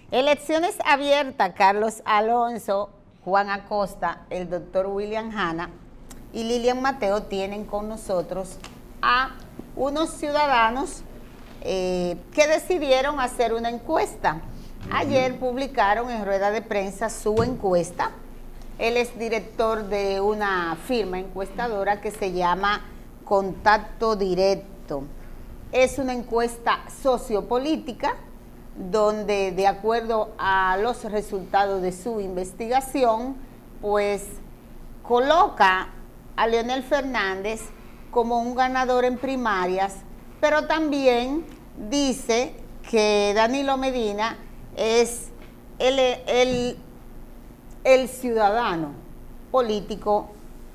Elecciones abiertas, Carlos Alonso, Juan Acosta, el doctor William Hanna y Lilian Mateo tienen con nosotros a unos ciudadanos que decidieron hacer una encuesta. Ayer publicaron en rueda de prensa su encuesta. Él es director de una firma encuestadora que se llama Contacto Directo. Es una encuesta sociopolítica donde, de acuerdo a los resultados de su investigación, pues coloca a Leonel Fernández como un ganador en primarias, pero también dice que Danilo Medina es el ciudadano político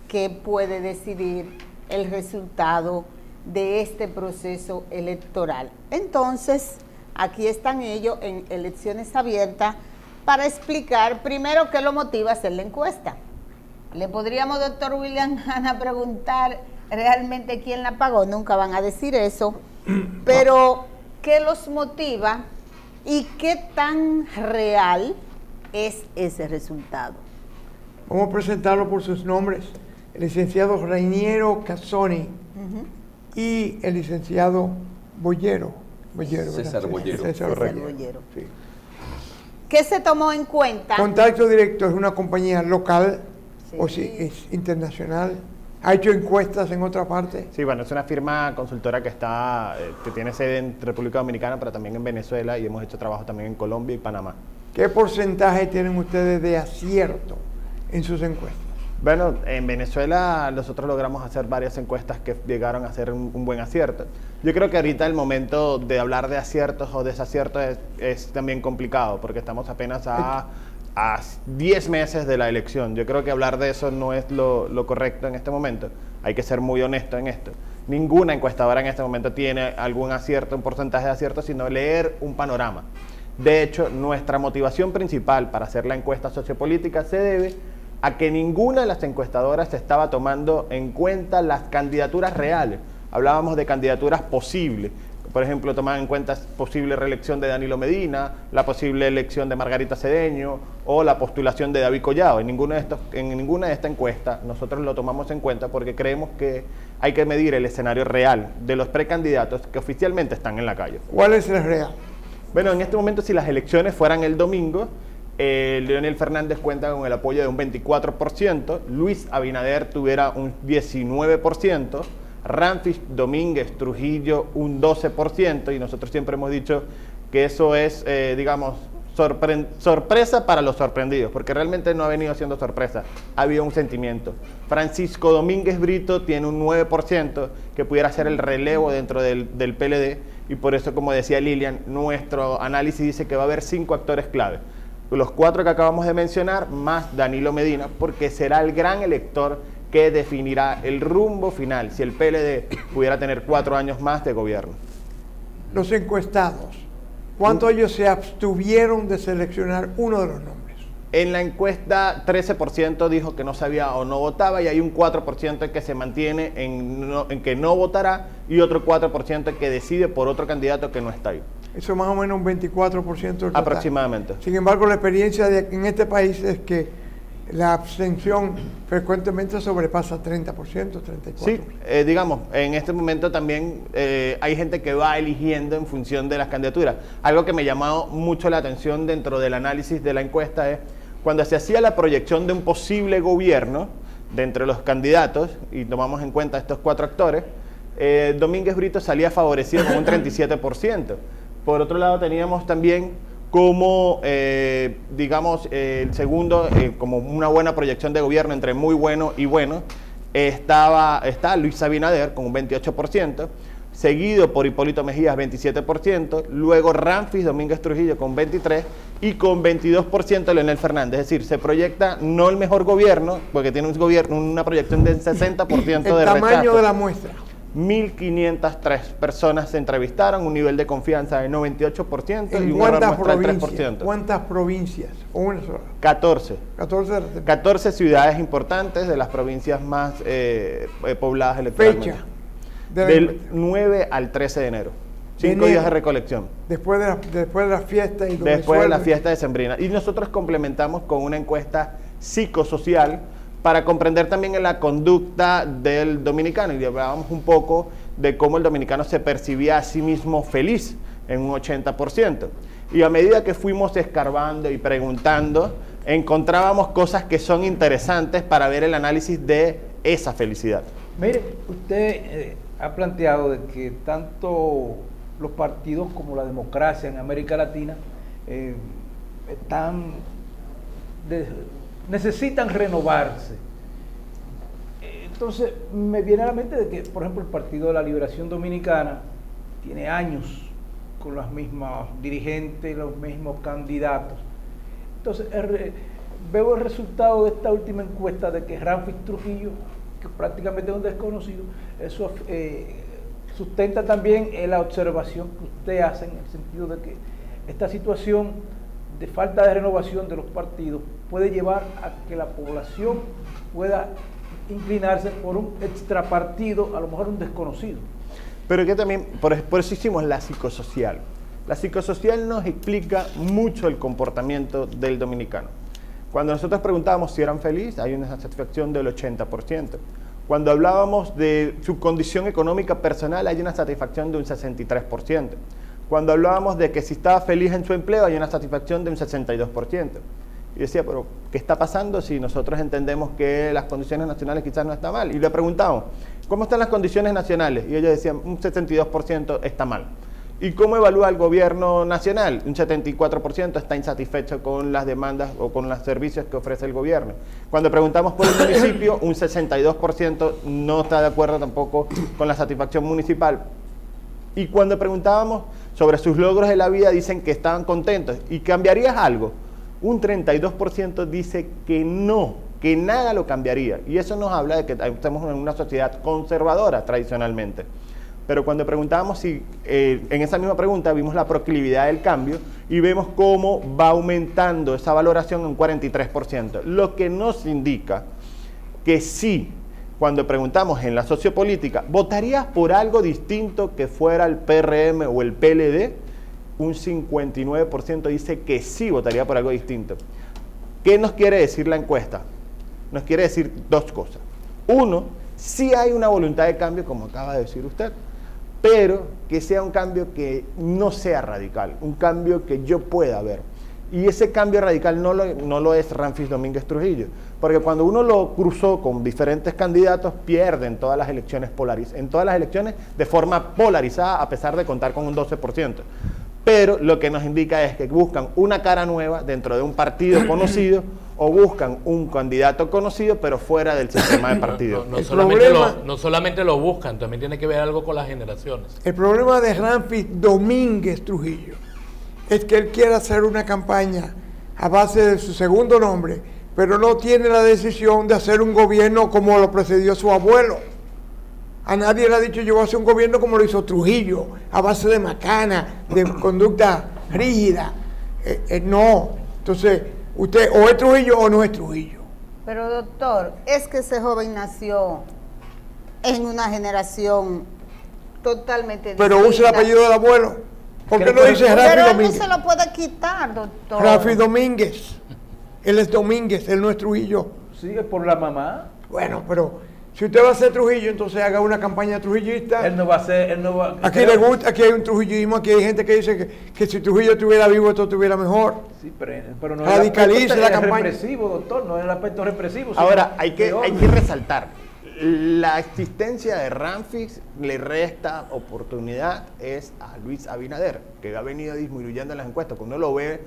que puede decidir el resultado de este proceso electoral. Entonces, aquí están ellos en Elecciones Abiertas para explicar primero qué lo motiva a hacer la encuesta. Le podríamos, doctor William Hanna, preguntar realmente quién la pagó, nunca van a decir eso, pero qué los motiva y qué tan real es ese resultado. Vamos a presentarlo por sus nombres: el licenciado Reiniero Casoni y el licenciado Bollero. César Bollero. César Bollero. Sí. ¿Qué se tomó en cuenta? Contacto Directo es una compañía local, Sí. o si es internacional. ¿Ha hecho encuestas en otra parte? Sí, bueno, es una firma consultora que tiene sede en República Dominicana, pero también en Venezuela, y hemos hecho trabajo también en Colombia y Panamá. ¿Qué porcentaje tienen ustedes de acierto en sus encuestas? Bueno, en Venezuela nosotros logramos hacer varias encuestas que llegaron a ser un buen acierto. Yo creo que ahorita el momento de hablar de aciertos o desaciertos es también complicado, porque estamos apenas a 10 meses de la elección. Yo creo que hablar de eso no es lo correcto en este momento. Hay que ser muy honesto en esto. Ninguna encuestadora en este momento tiene algún acierto, un porcentaje de acierto, sino leer un panorama. De hecho, nuestra motivación principal para hacer la encuesta sociopolítica se debe a que ninguna de las encuestadoras estaba tomando en cuenta las candidaturas reales. Hablábamos de candidaturas posibles. Por ejemplo, tomaban en cuenta posible reelección de Danilo Medina, la posible elección de Margarita Cedeño o la postulación de David Collado. En ninguna de estas encuestas nosotros lo tomamos en cuenta porque creemos que hay que medir el escenario real de los precandidatos que oficialmente están en la calle. ¿Cuál es el real? Bueno, en este momento, si las elecciones fueran el domingo, Leonel Fernández cuenta con el apoyo de un 24%, Luis Abinader tuviera un 19%, Ramfis Domínguez Trujillo un 12%, y nosotros siempre hemos dicho que eso es, digamos, sorpresa para los sorprendidos, porque realmente no ha venido siendo sorpresa, ha habido un sentimiento. Francisco Domínguez Brito tiene un 9%, que pudiera ser el relevo dentro del PLD, y por eso, como decía Lilian, nuestro análisis dice que va a haber 5 actores clave. Los 4 que acabamos de mencionar, más Danilo Medina, porque será el gran elector que definirá el rumbo final, si el PLD pudiera tener 4 años más de gobierno. Los encuestados, ¿cuántos de ellos se abstuvieron de seleccionar uno de los nombres? En la encuesta, 13% dijo que no sabía o no votaba, y hay un 4% que se mantiene en que no votará, y otro 4% que decide por otro candidato que no está ahí. Eso es más o menos un 24% del total. Aproximadamente. Sin embargo, la experiencia en este país es que la abstención frecuentemente sobrepasa 30%, 34%. Sí, digamos, en este momento también hay gente que va eligiendo en función de las candidaturas. Algo que me llamó mucho la atención dentro del análisis de la encuesta es cuando se hacía la proyección de un posible gobierno de entre los candidatos, y tomamos en cuenta estos 4 actores, Domínguez Brito salía favorecido con un 37%. Por otro lado, teníamos también como, digamos, el segundo, como una buena proyección de gobierno entre muy bueno y bueno, está Luis Abinader con un 28%, seguido por Hipólito Mejías, 27%, luego Ramfis Domínguez Trujillo con 23%, y con 22% Leonel Fernández. Es decir, se proyecta no el mejor gobierno, porque tiene una proyección del 60% de rechazo. El tamaño de la muestra. 1.503 personas se entrevistaron, un nivel de confianza de 98% y un error muestra del 3%. ¿Cuántas provincias? ¿O una sola? 14. 14 ciudades importantes de las provincias más pobladas electoralmente. Fecha. Del 9 al 13 de enero. 5 días de recolección. Después de la fiesta y después de la fiesta decembrina. Y nosotros complementamos con una encuesta psicosocial para comprender también la conducta del dominicano. Y hablábamos un poco de cómo el dominicano se percibía a sí mismo feliz en un 80%. Y a medida que fuimos escarbando y preguntando, encontrábamos cosas que son interesantes para ver el análisis de esa felicidad. Mire, usted ha planteado de que tanto los partidos como la democracia en América Latina necesitan renovarse. Entonces me viene a la mente de que, por ejemplo, el Partido de la Liberación Dominicana tiene años con los mismos dirigentes, los mismos candidatos. Entonces veo el resultado de esta última encuesta de que Ramfis Trujillo, que prácticamente es un desconocido, eso sustenta también la observación que usted hace en el sentido de que esta situación de falta de renovación de los partidos puede llevar a que la población pueda inclinarse por un extrapartido, a lo mejor un desconocido. Pero que también, por eso hicimos la psicosocial. La psicosocial nos explica mucho el comportamiento del dominicano. Cuando nosotros preguntábamos si eran felices, hay una satisfacción del 80%. Cuando hablábamos de su condición económica personal, hay una satisfacción de un 63%. Cuando hablábamos de que si estaba feliz en su empleo, hay una satisfacción de un 62%. Y decía, pero ¿qué está pasando si nosotros entendemos que las condiciones nacionales quizás no están mal? Y le preguntamos, ¿cómo están las condiciones nacionales? Y ellos decían, un 62% está mal. ¿Y cómo evalúa el gobierno nacional? Un 74% está insatisfecho con las demandas o con los servicios que ofrece el gobierno. Cuando preguntamos por el municipio, un 62% no está de acuerdo tampoco con la satisfacción municipal. Y cuando preguntábamos sobre sus logros de la vida, dicen que estaban contentos. ¿Y cambiarías algo? Un 32% dice que no, que nada lo cambiaría. Y eso nos habla de que estamos en una sociedad conservadora tradicionalmente. Pero cuando preguntábamos si, en esa misma pregunta vimos la proclividad del cambio y vemos cómo va aumentando esa valoración en un 43%. Lo que nos indica que sí, cuando preguntamos en la sociopolítica, ¿votarías por algo distinto que fuera el PRM o el PLD? Un 59% dice que sí votaría por algo distinto. ¿Qué nos quiere decir la encuesta? Nos quiere decir dos cosas. Uno, sí hay una voluntad de cambio, como acaba de decir usted, pero que sea un cambio que no sea radical, un cambio que yo pueda ver. Y ese cambio radical no lo es Ramfis Domínguez Trujillo, porque cuando uno lo cruzó con diferentes candidatos, pierde en todas las elecciones de forma polarizada, a pesar de contar con un 12%. Pero lo que nos indica es que buscan una cara nueva dentro de un partido conocido o buscan un candidato conocido pero fuera del sistema de partido. No solamente lo buscan, también tiene que ver algo con las generaciones. El problema de Ramfis Domínguez Trujillo es que él quiere hacer una campaña a base de su segundo nombre, pero no tiene la decisión de hacer un gobierno como lo precedió su abuelo. A nadie le ha dicho yo voy a hacer un gobierno como lo hizo Trujillo, a base de macana, de conducta rígida. No. Entonces, usted o es Trujillo o no es Trujillo. Pero doctor, es que ese joven nació en una generación totalmente pero distinta. usa el apellido del abuelo. ¿Por qué no dice Ramfis Pero él Domínguez? no se lo puede quitar, doctor. Ramfis Domínguez. Él es Domínguez, él no es Trujillo. ¿Sigue por la mamá? Bueno, pero si usted va a ser Trujillo, entonces haga una campaña trujillista. Él no va a ser, él no va. Aquí le gusta, aquí hay un trujillismo, aquí hay gente que dice que si Trujillo estuviera vivo esto estuviera mejor. Sí, pero no radicalice la campaña. Represivo, doctor, no es el aspecto represivo. Ahora, hay que resaltar, la existencia de Ramfis le resta oportunidad es a Luis Abinader, que ha venido disminuyendo en las encuestas. Cuando uno lo ve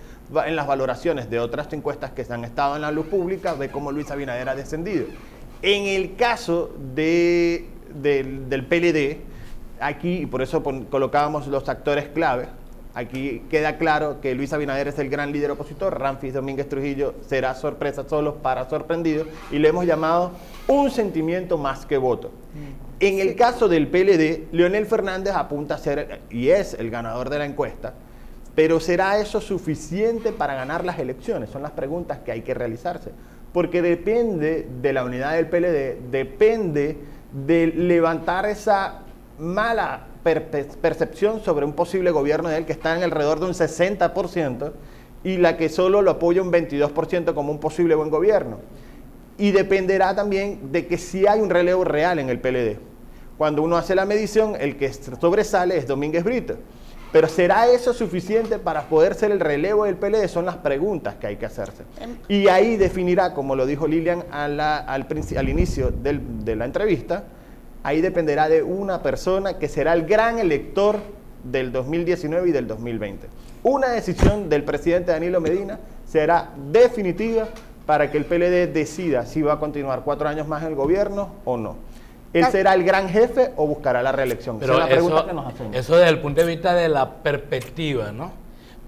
en las valoraciones de otras encuestas que han estado en la luz pública, ve cómo Luis Abinader ha descendido. En el caso del PLD, aquí, y por eso colocábamos los actores clave, aquí queda claro que Luis Abinader es el gran líder opositor, Ramfis Domínguez Trujillo será sorpresa solo para sorprendido, y le hemos llamado un sentimiento más que voto. En el caso del PLD, Leonel Fernández apunta a ser, y es el ganador de la encuesta, pero ¿será eso suficiente para ganar las elecciones? Son las preguntas que hay que realizarse. Porque depende de la unidad del PLD, depende de levantar esa mala percepción sobre un posible gobierno de él que está en alrededor de un 60% y la que solo lo apoya un 22% como un posible buen gobierno. Y dependerá también de que si hay un relevo real en el PLD. Cuando uno hace la medición, el que sobresale es Domínguez Brito. Pero ¿será eso suficiente para poder ser el relevo del PLD? Son las preguntas que hay que hacerse. Y ahí definirá, como lo dijo Lilian al inicio de la entrevista, ahí dependerá de una persona que será el gran elector del 2019 y del 2020. Una decisión del presidente Danilo Medina será definitiva para que el PLD decida si va a continuar 4 años más en el gobierno o no. ¿Él será el gran jefe o buscará la reelección? Pero esa es la pregunta que nos hacemos. Eso desde el punto de vista de la perspectiva, ¿no?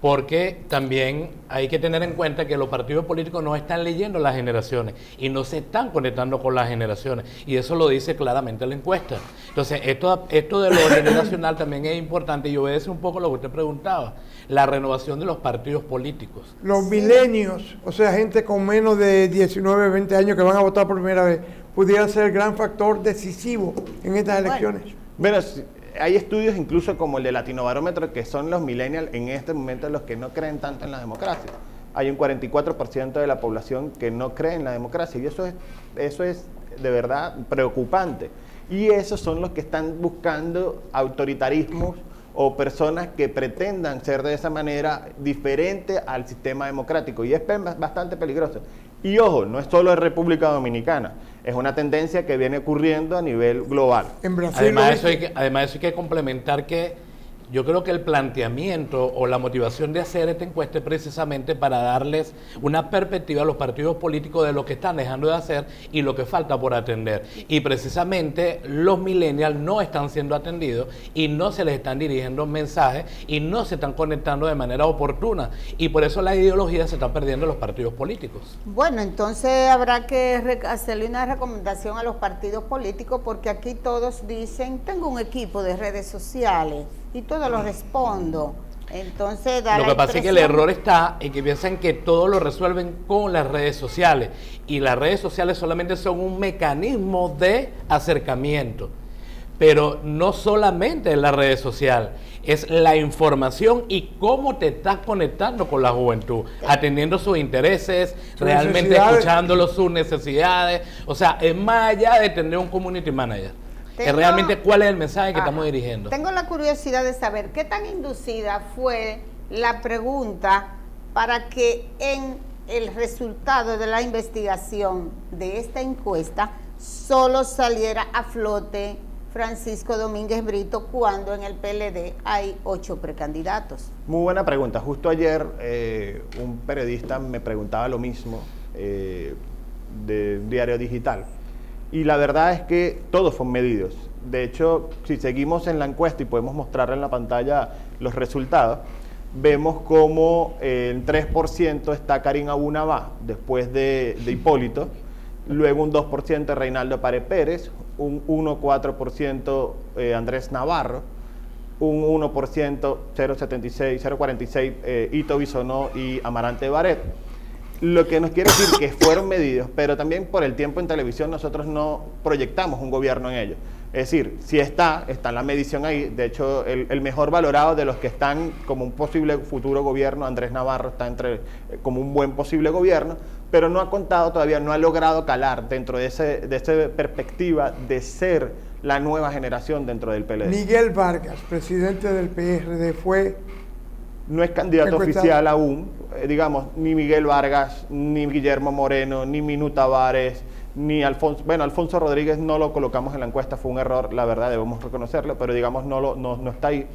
Porque también hay que tener en cuenta que los partidos políticos no están leyendo las generaciones y no se están conectando con las generaciones. Y eso lo dice claramente la encuesta. Entonces, esto de lo generacional también es importante y obedece un poco lo que usted preguntaba, la renovación de los partidos políticos. Los milenios, o sea, gente con menos de 19, 20 años que van a votar por primera vez, pudiera ser el gran factor decisivo en estas elecciones. Bueno, hay estudios incluso como el de Latinobarómetro que son los millennials en este momento los que no creen tanto en la democracia. Hay un 44% de la población que no cree en la democracia y eso es de verdad preocupante. Y esos son los que están buscando autoritarismos o personas que pretendan ser de esa manera diferente al sistema democrático y es bastante peligroso. Y ojo, no es solo en República Dominicana, es una tendencia que viene ocurriendo a nivel global. En Brasil, Además de eso hay que complementar que yo creo que el planteamiento o la motivación de hacer esta encuesta es precisamente para darles una perspectiva a los partidos políticos de lo que están dejando de hacer y lo que falta por atender. Y precisamente los millennials no están siendo atendidos y no se les están dirigiendo mensajes y no se están conectando de manera oportuna. Y por eso las ideologías se están perdiendo en los partidos políticos. Bueno, entonces habrá que hacerle una recomendación a los partidos políticos porque aquí todos dicen, tengo un equipo de redes sociales y todo lo respondo. Entonces lo que pasa es que el error está en que piensan que todo lo resuelven con las redes sociales y las redes sociales solamente son un mecanismo de acercamiento, pero no solamente en las redes sociales, es la información y cómo te estás conectando con la juventud, atendiendo sus intereses, realmente escuchándolo, sus necesidades, o sea, es más allá de tener un community manager. Es realmente cuál es el mensaje que estamos dirigiendo. Tengo la curiosidad de saber qué tan inducida fue la pregunta para que en el resultado de la investigación de esta encuesta solo saliera a flote Francisco Domínguez Brito cuando en el PLD hay 8 precandidatos. Muy buena pregunta. Justo ayer un periodista me preguntaba lo mismo de Diario Digital. Y la verdad es que todos son medidos. De hecho, si seguimos en la encuesta y podemos mostrar en la pantalla los resultados, vemos como el 3% está Karim Abunabá, después de Hipólito, luego un 2% de Reinaldo Pared Pérez, un 1,4% Andrés Navarro, un 1%, 0,46 Ito Bisonó y Amarante Baret. Lo que nos quiere decir que fueron medidos, pero también por el tiempo en televisión nosotros no proyectamos un gobierno en ellos. Es decir, si está la medición ahí. De hecho, el mejor valorado de los que están como un posible futuro gobierno, Andrés Navarro está como un buen posible gobierno, pero no ha contado todavía, no ha logrado calar dentro de esa perspectiva de ser la nueva generación dentro del PLD. Miguel Vargas, presidente del PRD, no es candidato oficial aún, digamos, ni Miguel Vargas, ni Guillermo Moreno, ni Minú Tavares, ni Alfonso, bueno, Alfonso Rodríguez no lo colocamos en la encuesta, fue un error, la verdad, debemos reconocerlo, pero digamos no está ahí,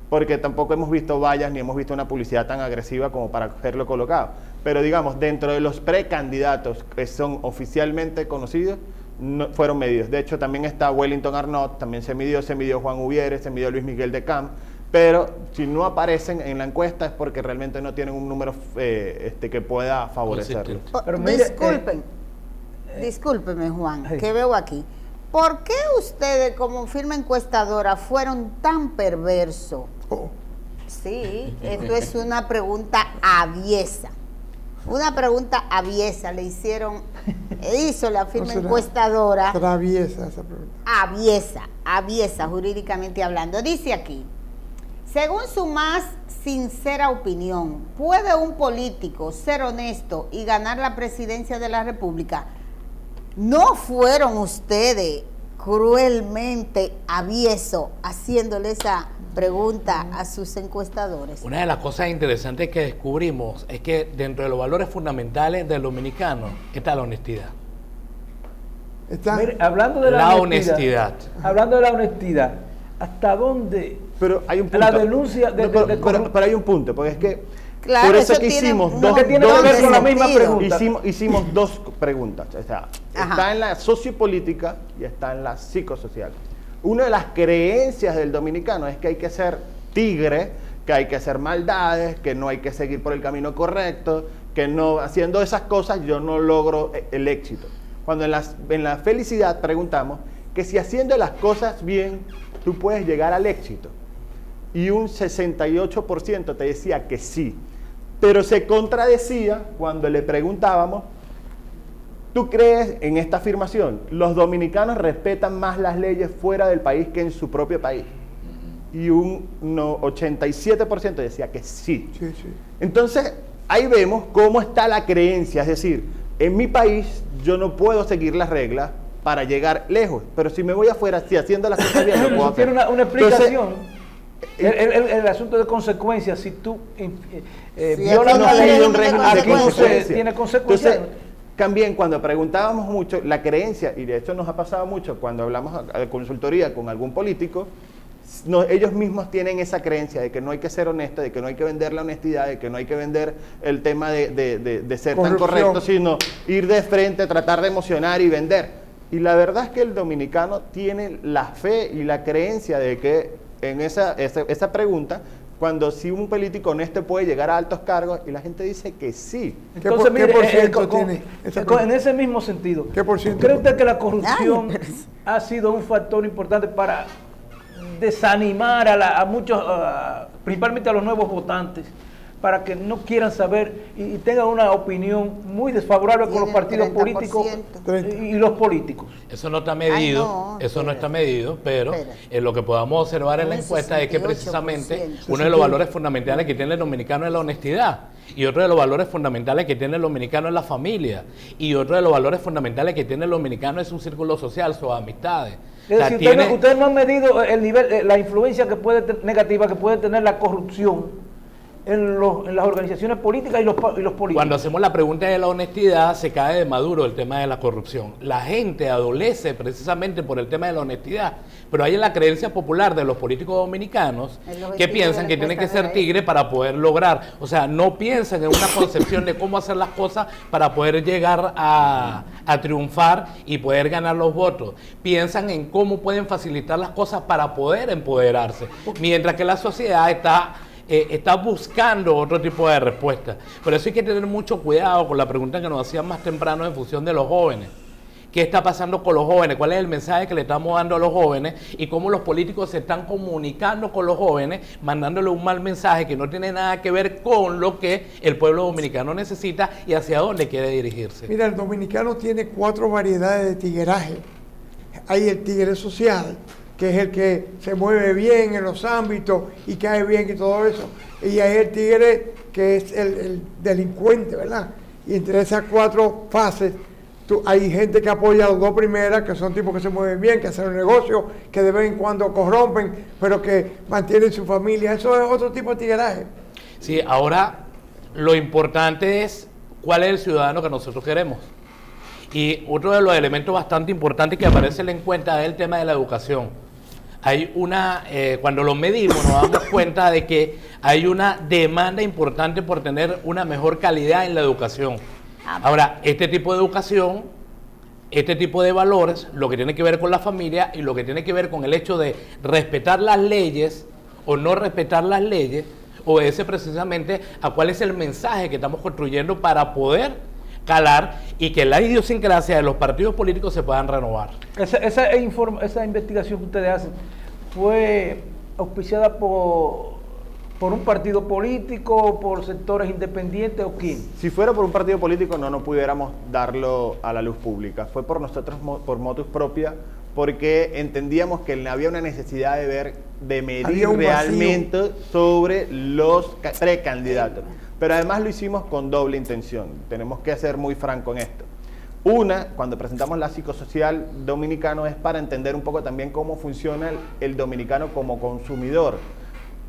porque tampoco hemos visto vallas ni hemos visto una publicidad tan agresiva como para haberlo colocado. Pero digamos, dentro de los precandidatos que son oficialmente conocidos, no, fueron medidos. De hecho, también está Wellington Arnott, también se midió Juan Uvieres, se midió Luis Miguel de Camp, pero si no aparecen en la encuesta es porque realmente no tienen un número que pueda favorecerlos. Pero mire, discúlpeme, Juan, que veo aquí. ¿Por qué ustedes como firma encuestadora fueron tan perversos? Sí, esto es una pregunta aviesa. Una pregunta aviesa le hicieron hizo la firma No será encuestadora traviesa esa pregunta. aviesa jurídicamente hablando. Dice aquí, según su más sincera opinión, ¿puede un político ser honesto y ganar la presidencia de la República? ¿No fueron ustedes cruelmente aviesos haciéndole esa pregunta a sus encuestadores? Una de las cosas interesantes que descubrimos es que dentro de los valores fundamentales del dominicano está la honestidad. Mire, hablando de la honestidad. Hablando de la honestidad, ¿hasta dónde Pero hay un punto. la denuncia de, No, de pero hay un punto, porque es que Claro, por eso eso que tiene hicimos un dos, que tiene que ver con la misma sentido. pregunta. hicimos dos preguntas. O sea, Ajá. está en la sociopolítica y está en la psicosocial. Una de las creencias del dominicano es que hay que ser tigre, que hay que hacer maldades, que no hay que seguir por el camino correcto, que no haciendo esas cosas yo no logro el éxito. Cuando en la felicidad preguntamos que si haciendo las cosas bien tú puedes llegar al éxito. Y un 68% te decía que sí, pero se contradecía cuando le preguntábamos, ¿tú crees en esta afirmación? Los dominicanos respetan más las leyes fuera del país que en su propio país. Y un 87% decía que sí. Sí, sí. Entonces, ahí vemos cómo está la creencia, es decir, en mi país yo no puedo seguir las reglas para llegar lejos, pero si me voy afuera, si haciendo las cosas bien, lo puedo Eso hacer. tiene una explicación. Entonces, El asunto de consecuencias, si tú Sí, violas aquí la no ley, hay un régimen de aquí no se consecuencias. tiene consecuencias. Entonces, también cuando preguntábamos mucho, la creencia, y de hecho nos ha pasado mucho cuando hablamos de consultoría con algún político, ellos mismos tienen esa creencia de que no hay que ser honesto, de que no hay que vender la honestidad, de que no hay que vender el tema de ser tan Corrupción. correcto, sino ir de frente, tratar de emocionar y vender. Y la verdad es que el dominicano tiene la fe y la creencia de que en esa pregunta, cuando si un político honesto puede llegar a altos cargos, y la gente dice que sí. Entonces, ¿Qué por ciento con- tiene esa con- en pregunta? ese mismo sentido, ¿Qué por ciento? ¿cree usted que la corrupción Ay, pero- ha sido un factor importante para desanimar a muchos, principalmente a los nuevos votantes, para que no quieran saber y tengan una opinión muy desfavorable con los Tienen partidos 30%. políticos 30. y los políticos? Eso no está medido, no, eso no espera. está medido, pero Espera. lo que podamos observar en la Un encuesta es que 68%. precisamente uno de los valores fundamentales que tiene el dominicano es la honestidad, y otro de los valores fundamentales que tiene el dominicano es la familia, y otro de los valores fundamentales que tiene el dominicano es su círculo social, sus amistades. Es O sea, decir, tiene- ustedes no han medido el nivel, la influencia que negativa que puede tener la corrupción en las organizaciones políticas y los políticos. Cuando hacemos la pregunta de la honestidad, se cae de maduro el tema de la corrupción. La gente adolece precisamente por el tema de la honestidad, pero hay en la creencia popular de los políticos dominicanos El objetivo que piensan de que la tienen que encuesta ser era tigre para poder lograr. O sea, no piensan en una concepción de cómo hacer las cosas para poder llegar a triunfar y poder ganar los votos. Piensan en cómo pueden facilitar las cosas para poder empoderarse, mientras que la sociedad está buscando otro tipo de respuesta. Por eso hay que tener mucho cuidado con la pregunta que nos hacían más temprano en función de los jóvenes. ¿Qué está pasando con los jóvenes? ¿Cuál es el mensaje que le estamos dando a los jóvenes? Y cómo los políticos se están comunicando con los jóvenes, mandándole un mal mensaje que no tiene nada que ver con lo que el pueblo dominicano necesita y hacia dónde quiere dirigirse. Mira, el dominicano tiene 4 variedades de tigueraje. Hay el tigre social, que es el que se mueve bien en los ámbitos y cae bien y todo eso. Y hay el tigre que es el delincuente, ¿verdad? Y entre esas 4 fases, hay gente que apoya a las 2 primeras, que son tipos que se mueven bien, que hacen un negocio, que de vez en cuando corrompen, pero que mantienen su familia. Eso es otro tipo de tigueraje. Sí, ahora lo importante es cuál es el ciudadano que nosotros queremos. Y otro de los elementos bastante importantes que aparece en la encuesta es el tema de la educación. Hay cuando lo medimos nos damos cuenta de que hay una demanda importante por tener una mejor calidad en la educación. Ahora, este tipo de educación, este tipo de valores, lo que tiene que ver con la familia y lo que tiene que ver con el hecho de respetar las leyes o no respetar las leyes, obedece precisamente a cuál es el mensaje que estamos construyendo para poder calar y que la idiosincrasia de los partidos políticos se puedan renovar. Esa investigación que ustedes hacen fue auspiciada por ¿Por un partido político, por sectores independientes o quién? Si fuera por un partido político no pudiéramos darlo a la luz pública. Fue por nosotros, por motus propia, porque entendíamos que había una necesidad de medir realmente sobre los precandidatos. Pero además lo hicimos con doble intención. Tenemos que ser muy franco en esto. Una, cuando presentamos la psicosocial dominicano, es para entender un poco también cómo funciona el dominicano como consumidor.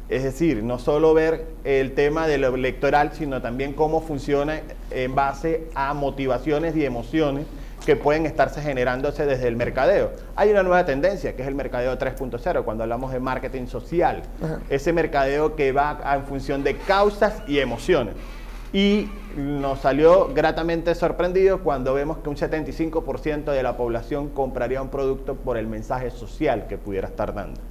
Es decir, no solo ver el tema de lo electoral, sino también cómo funciona en base a motivaciones y emociones que pueden estarse generándose desde el mercadeo. Hay una nueva tendencia, que es el mercadeo 3.0, cuando hablamos de marketing social. Ajá. Ese mercadeo que va en función de causas y emociones. Y nos salió gratamente sorprendido cuando vemos que un 75% de la población compraría un producto por el mensaje social que pudiera estar dando.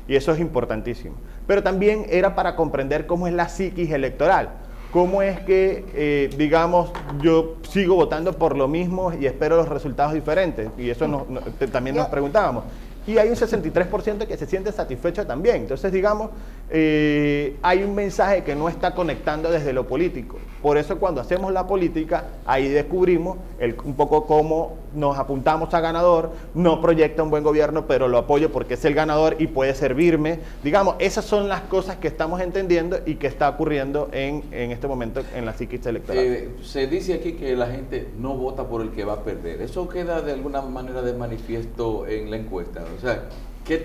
Y eso es importantísimo. Pero también era para comprender cómo es la psiquis electoral. Cómo es que, digamos, yo sigo votando por lo mismo y espero los resultados diferentes. Y eso también nos preguntábamos. Y hay un 63% que se siente satisfecho también. Entonces, digamos, hay un mensaje que no está conectando desde lo político. Por eso cuando hacemos la política, ahí descubrimos un poco cómo nos apuntamos a ganador, no proyecta un buen gobierno, pero lo apoyo porque es el ganador y puede servirme. Digamos, esas son las cosas que estamos entendiendo y que está ocurriendo en este momento en la psiquis electoral. Se dice aquí que la gente no vota por el que va a perder. ¿Eso queda de alguna manera de manifiesto en la encuesta? O sea, ¿qué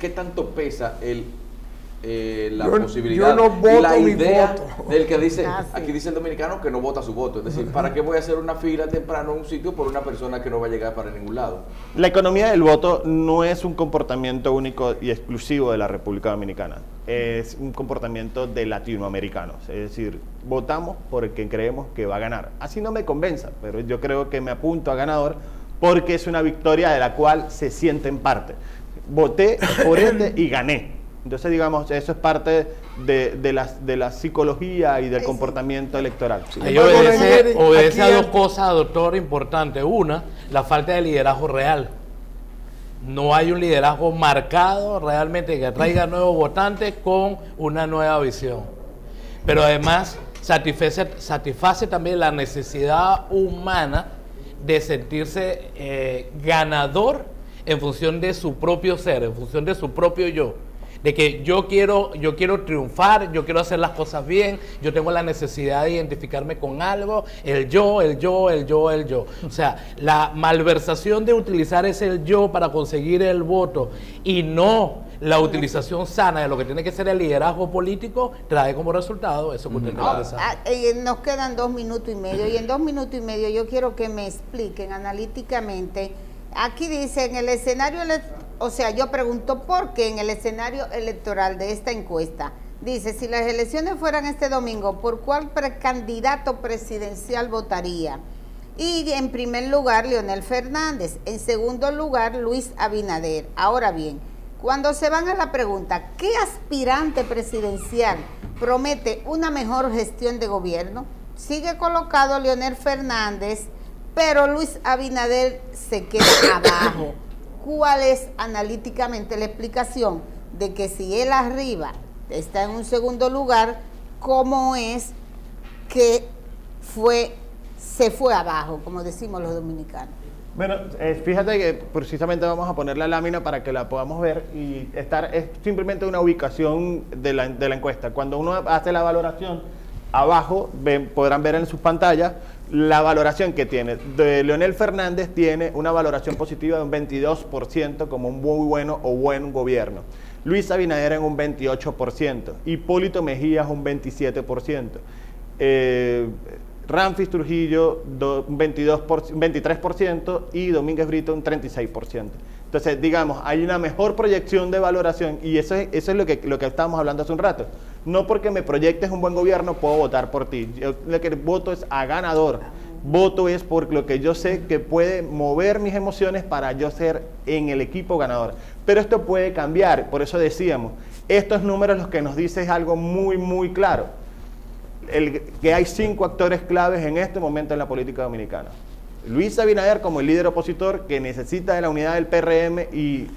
tanto pesa la posibilidad y la idea del que dice, aquí dice el dominicano que no vota su voto? Es decir, ¿para qué voy a hacer una fila temprano en un sitio por una persona que no va a llegar para ningún lado? La economía del voto no es un comportamiento único y exclusivo de la República Dominicana. Es un comportamiento de latinoamericanos. Es decir, votamos por el que creemos que va a ganar. Así no me convenza, pero yo creo que me apunto a ganador porque es una victoria de la cual se siente en parte. Voté por este y gané. Entonces, digamos, eso es parte de la psicología y del comportamiento electoral. Sí. Ahí obedece a dos cosas, doctor, importantes. Una, la falta de liderazgo real. No hay un liderazgo marcado realmente que traiga nuevos votantes con una nueva visión. Pero además satisface también la necesidad humana de sentirse ganador en función de su propio ser, en función de su propio yo. De que yo quiero triunfar, yo quiero hacer las cosas bien, yo tengo la necesidad de identificarme con algo, el yo. O sea, la malversación de utilizar ese yo para conseguir el voto y no la utilización sana de lo que tiene que ser el liderazgo político trae como resultado eso que usted nos quedan 2 minutos y medio y en 2 minutos y medio yo quiero que me expliquen analíticamente. Aquí dice en el escenario, o sea, yo pregunto por qué en el escenario electoral de esta encuesta dice, si las elecciones fueran este domingo, ¿por cuál precandidato presidencial votaría? Y en primer lugar, Leonel Fernández. En segundo lugar, Luis Abinader. Ahora bien, cuando se van a la pregunta, ¿qué aspirante presidencial promete una mejor gestión de gobierno? Sigue colocado Leonel Fernández, pero Luis Abinader se queda abajo. ¿Cuál es analíticamente la explicación de que si él arriba está en un segundo lugar, cómo es que se fue abajo, como decimos los dominicanos? Bueno, fíjate que precisamente vamos a poner la lámina para que la podamos ver y es simplemente una ubicación de la encuesta. Cuando uno hace la valoración, abajo podrán ver en sus pantallas la valoración que tiene. De Leonel Fernández tiene una valoración positiva de un 22% como un muy bueno o buen gobierno. Luis Abinader en un 28%. Hipólito Mejía un 27%. Ramfis Trujillo un 23% y Domínguez Brito un 36%. Entonces, digamos, hay una mejor proyección de valoración y eso es lo que estábamos hablando hace un rato. No porque me proyectes un buen gobierno puedo votar por ti. Yo lo que voto es a ganador. Voto es por lo que yo sé que puede mover mis emociones para yo ser en el equipo ganador. Pero esto puede cambiar, por eso decíamos, estos números los que nos dicen es algo muy, muy claro. Que hay 5 actores claves en este momento en la política dominicana. Luis Abinader como el líder opositor que necesita de la unidad del PRM y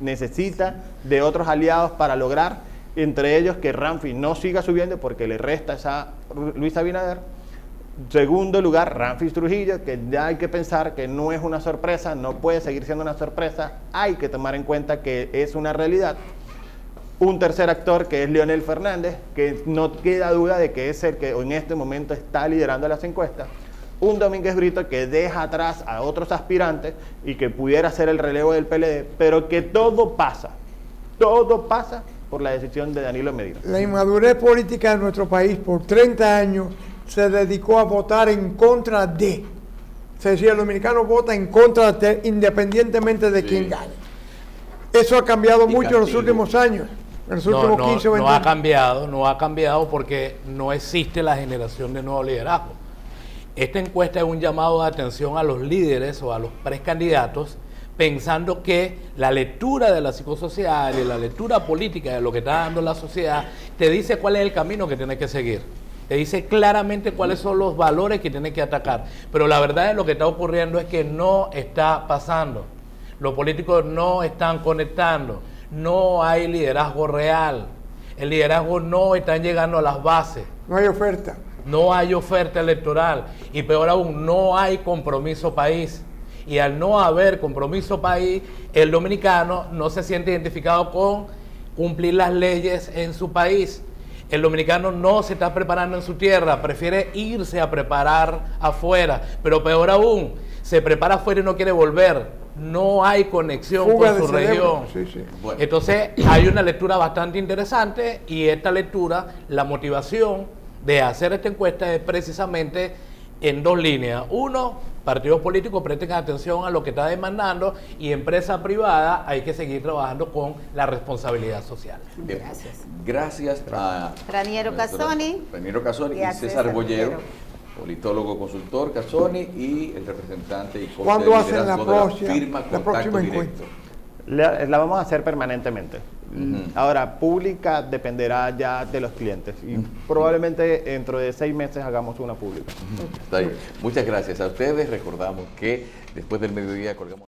necesita de otros aliados para lograr entre ellos que Ramfi no siga subiendo porque le resta esa Luis Abinader. Segundo lugar, Ramfis Trujillo, que ya hay que pensar que no es una sorpresa, no puede seguir siendo una sorpresa, hay que tomar en cuenta que es una realidad. Un tercer actor que es Leonel Fernández, que no queda duda de que es el que en este momento está liderando las encuestas. Un Domínguez Brito que deja atrás a otros aspirantes y que pudiera ser el relevo del PLD, pero que todo pasa por la decisión de Danilo Medina. La inmadurez política de nuestro país por 30 años se dedicó a votar en contra de. Se decía, el dominicano vota en contra de, independientemente de quién gane. Eso ha cambiado mucho en los últimos años, en los últimos 15 o 20 años. No ha cambiado porque no existe la generación de nuevo liderazgo. Esta encuesta es un llamado de atención a los líderes o a los precandidatos, pensando que la lectura de la psicosocial y la lectura política de lo que está dando la sociedad te dice cuál es el camino que tienes que seguir. Te dice claramente cuáles son los valores que tienes que atacar. Pero la verdad es lo que está ocurriendo es que no está pasando. Los políticos no están conectando. No hay liderazgo real. El liderazgo no está llegando a las bases. No hay oferta. No hay oferta electoral. Y peor aún, no hay compromiso país. Y al no haber compromiso país, el dominicano no se siente identificado con cumplir las leyes en su país. El dominicano no se está preparando en su tierra, prefiere irse a preparar afuera, pero peor aún, se prepara afuera y no quiere volver. No hay conexión con su región. Sí, sí. Bueno. Entonces hay una lectura bastante interesante y esta lectura, la motivación de hacer esta encuesta es precisamente en dos líneas. Uno, partidos políticos presten atención a lo que está demandando y empresa privada hay que seguir trabajando con la responsabilidad social. Bien. Gracias. Gracias a Raniero Casoni. Raniero Casoni Y y a César César Bollero, Bollero. politólogo consultor Casoni y el representante y coach ¿Cuándo de hacen la liderazgo de próxima, firma la Contacto próxima Directo. encuesta? La vamos a hacer permanentemente. Ujú. Ahora, pública dependerá ya de los clientes y probablemente dentro de 6 meses hagamos una pública. Está bien. Muchas gracias a ustedes. Recordamos que después del mediodía colgamos